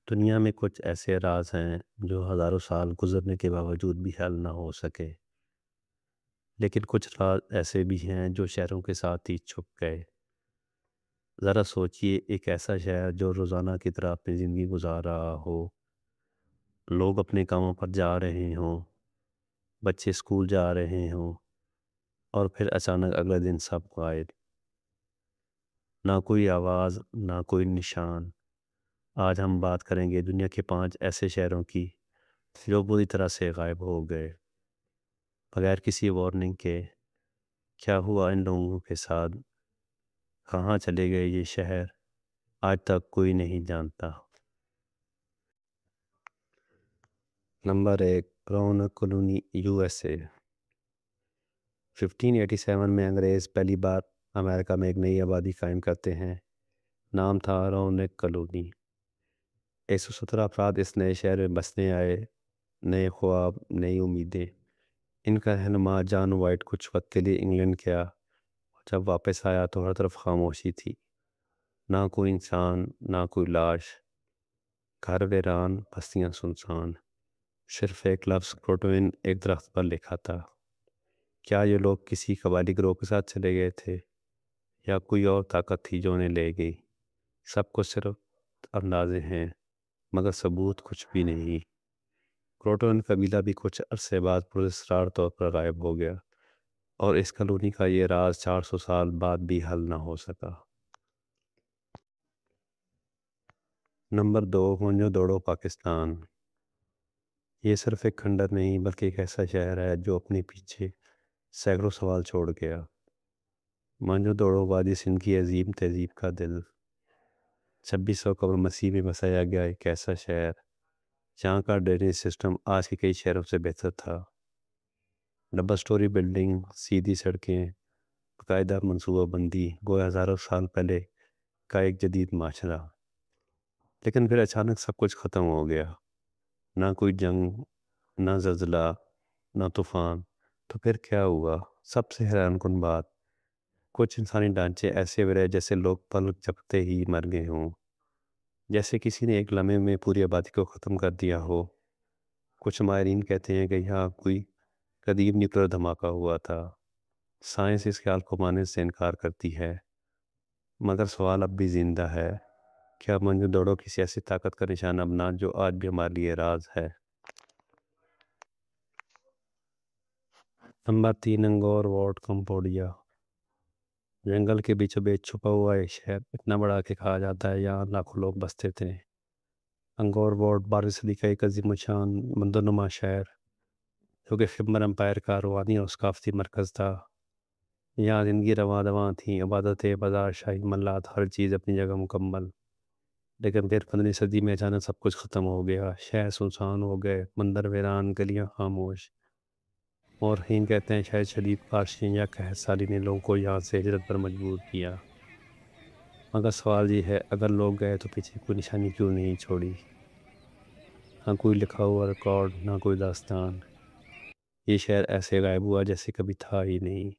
دنیا میں کچھ ایسے راز ہیں جو ہزاروں سال گزرنے کے باوجود بھی حل نہ ہو سکے، لیکن کچھ راز ایسے بھی ہیں جو شہروں کے ساتھ ہی چھپ گئے۔ ذرا سوچئے، ایک ایسا شہر جو روزانہ کی طرح اپنی زندگی گزار رہا ہو، لوگ اپنے کاموں پر جا رہے ہوں، بچے اسکول جا رہے ہوں، اور پھر اچانک اگلے دن سب غائب۔ نہ کوئی آواز، نہ کوئی نشان۔ آج ہم بات کریں گے دنیا کے 5 ایسے شہروں کی جو بری طرح سے غائب ہو گئے، بغیر کسی وارننگ کے۔ کیا ہوا ان لوگوں کے ساتھ؟ کہاں چلے گئے یہ شہر؟ آج تک کوئی نہیں جانتا۔ نمبر 1، رونق کالونی، یو ایس اے۔ 1587 میں انگریز پہلی بار امریکہ میں ایک نئی آبادی قائم کرتے ہیں۔ نام تھا رونق کالونی۔ 117 افراد اس نئے شہر میں بسنے آئے، نئے خواب، نئی امیدیں۔ ان کا رہنما جان وائٹ کچھ وقت کے لیے انگلینڈ گیا، اور جب واپس آیا تو ہر طرف خاموشی تھی۔ نہ کوئی انسان، نہ کوئی لاش، گھر ویران، بستیاں سنسان۔ صرف ایک لفظ کروٹوین ایک درخت پر لکھا تھا۔ کیا یہ لوگ کسی قبائلی گروہ کے ساتھ چلے گئے تھے، یا کوئی اور طاقت تھی جو انہیں لے گئی؟ سب کچھ صرف اندازے ہیں، مگر ثبوت کچھ بھی نہیں۔ کروٹوین قبیلہ بھی کچھ عرصے بعد پراسرار طور پر غائب ہو گیا، اور اس کالونی کا یہ راز 400 سال بعد بھی حل نہ ہو سکا۔ نمبر 2، موئنجو دڑو، پاکستان۔ یہ صرف ایک کھنڈر نہیں بلکہ ایک ایسا شہر ہے جو اپنے پیچھے سینکڑوں سوال چھوڑ گیا۔ موئنجو دڑو وادی سندھ کی عظیم تہذیب کا دل۔ 2600 قبل مسیح میں بسایا گیا ایک ایسا شہر جہاں کا ڈرینیج سسٹم آج کے کئی شہروں سے بہتر تھا۔ ڈبل سٹوری بلڈنگ، سیدھی سڑکیں، باقاعدہ منصوبہ بندی، گویا ہزاروں سال پہلے کا ایک جدید معاشرہ۔ لیکن پھر اچانک سب کچھ ختم ہو گیا۔ نہ کوئی جنگ، نہ زلزلہ، نہ طوفان۔ تو پھر کیا ہوا؟ سب سے حیران کن بات، کچھ انسانی ڈھانچے ایسے ہوئے جیسے لوگ پلک جھپکتے ہی مر گئے ہوں، جیسے کسی نے ایک لمحے میں پوری آبادی کو ختم کر دیا ہو۔ کچھ ماہرین کہتے ہیں کہ یہاں کوئی قدیم نیوکلیر دھماکہ ہوا تھا۔ سائنس اس خیال کو ماننے سے انکار کرتی ہے، مگر سوال اب بھی زندہ ہے۔ کیا موئنجو دڑو کسی ایسی طاقت کا نشانہ بنا جو آج بھی ہمارے لیے راز ہے؟ نمبر 3، انگور وارڈ، کمبوڈیا۔ جنگل کے بیچوں بیچ چھپا ہوا ایک شہر، اتنا بڑا کہ کہا جاتا ہے یہاں لاکھوں لوگ بستے تھے۔ انگور وارڈ 12ویں صدی کا ایک عظیم الشان مندرنما شہر، جو کہ خمر امپائر کا روحانی اور ثقافتی مرکز تھا۔ یہاں زندگی رواں دواں تھیں، عبادتیں، بازار، شاہی محلات، ہر چیز اپنی جگہ مکمل۔ لیکن پھر 15ویں صدی میں اچانک سب کچھ ختم ہو گیا۔ شہر سنسان ہو گئے، مندر ویران، گلیاں خاموش۔ مورخین کہتے ہیں شاید شدید بارشیں یا قحط سالی نے لوگوں کو یہاں سے ہجرت پر مجبور کیا۔ مگر سوال یہ ہے، اگر لوگ گئے تو پیچھے کوئی نشانی کیوں نہیں چھوڑی؟ نہ کوئی لکھا ہوا ریکارڈ، نہ کوئی داستان۔ یہ شہر ایسے غائب ہوا جیسے کبھی تھا ہی نہیں۔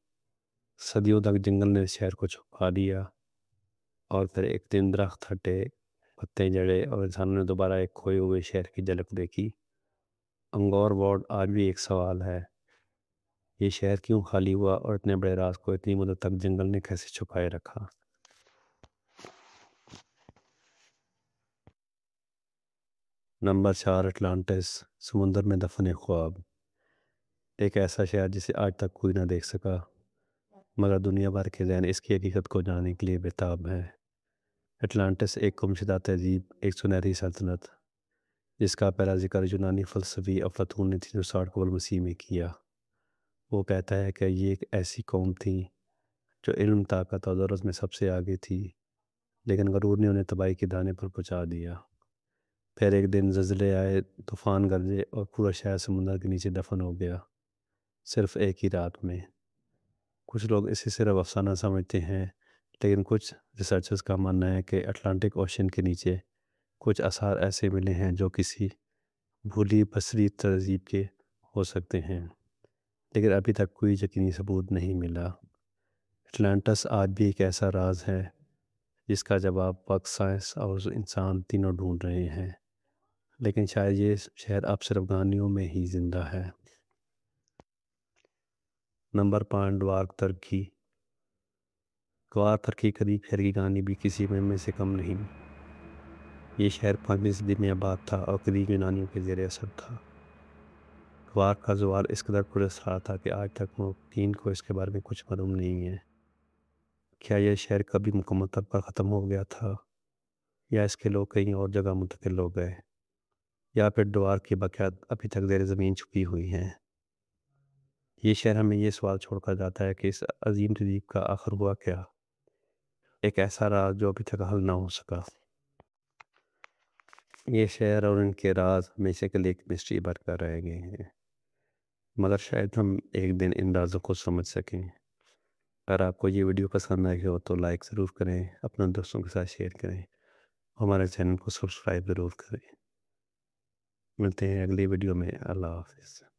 صدیوں تک جنگل نے اس شہر کو چھپا دیا، اور پھر ایک دن درخت ہٹے، پتے جڑے، اور انسانوں نے دوبارہ ایک کھوئے ہوئے شہر کی جھلک دیکھی۔ انگور وارڈ آج بھی ایک سوال ہے، یہ شہر کیوں خالی ہوا، اور اتنے بڑے راز کو اتنی مدت تک جنگل نے کیسے چھپائے رکھا؟ نمبر 4، اٹلانٹس، سمندر میں دفن ایک خواب۔ ایک ایسا شہر جسے آج تک کوئی نہ دیکھ سکا، مگر دنیا بھر کے ذہن اس کی حقیقت کو جاننے کے لیے بےتاب ہے۔ اٹلانٹس ایک گمشدہ تہذیب، ایک سنہری سلطنت، جس کا پہلا ذکر یونانی فلسفی افلاطون نے 360 قبل مسیح میں کیا۔ وہ کہتا ہے کہ یہ ایک ایسی قوم تھی جو علم، طاقت اور دولت میں سب سے آگے تھی، لیکن غرور نے انہیں تباہی کے دانے پر پہنچا دیا۔ پھر ایک دن زلزلے آئے، طوفان گرجے، اور پورا شہر سمندر کے نیچے دفن ہو گیا، صرف ایک ہی رات میں۔ کچھ لوگ اسے صرف افسانہ سمجھتے ہیں، لیکن کچھ ریسرچرز کا ماننا ہے کہ اٹلانٹک اوشن کے نیچے کچھ آثار ایسے ملے ہیں جو کسی بھولی بصری تہذیب کے ہو سکتے ہیں، لیکن ابھی تک کوئی یقینی ثبوت نہیں ملا۔ اٹلانٹس آج بھی ایک ایسا راز ہے جس کا جواب وقت، سائنس اور انسان تینوں ڈھونڈ رہے ہیں۔ لیکن شاید یہ شہر اب صرف کہانیوں میں ہی زندہ ہے۔ نمبر 5 ڈوارک ترکی۔ ڈوارک ترکی قدیم شہر کی کہانی بھی کسی میں سے کم نہیں۔ یہ شہر 5ویں صدی میں آباد تھا اور قدیم یونانیوں کے زیر اثر تھا۔ ڈوارک کا زوال اس قدر پراسرار تھا کہ آج تک محققین کو اس کے بارے میں کچھ معلوم نہیں ہے۔ کیا یہ شہر کبھی مکمل طور پر ختم ہو گیا تھا، یا اس کے لوگ کہیں اور جگہ منتقل ہو گئے، یا پھر ڈوارک کی باقیات ابھی تک زیر زمین چھپی ہوئی ہیں؟ یہ شہر ہمیں یہ سوال چھوڑ کر جاتا ہے کہ اس عظیم تہذیب کا آخر ہوا کیا، ایک ایسا راز جو ابھی تک حل نہ ہو سکا۔ یہ شہر اور ان کے راز ہمیشہ کے لیے ایک مسٹری بن کر رہ گئے ہیں، مگر شاید ہم ایک دن ان رازوں کو سمجھ سکیں۔ اگر آپ کو یہ ویڈیو پسند آئی ہو تو لائک ضرور کریں، اپنے دوستوں کے ساتھ شیئر کریں، ہمارے چینل کو سبسکرائب ضرور کریں۔ ملتے ہیں اگلی ویڈیو میں۔ اللہ حافظ۔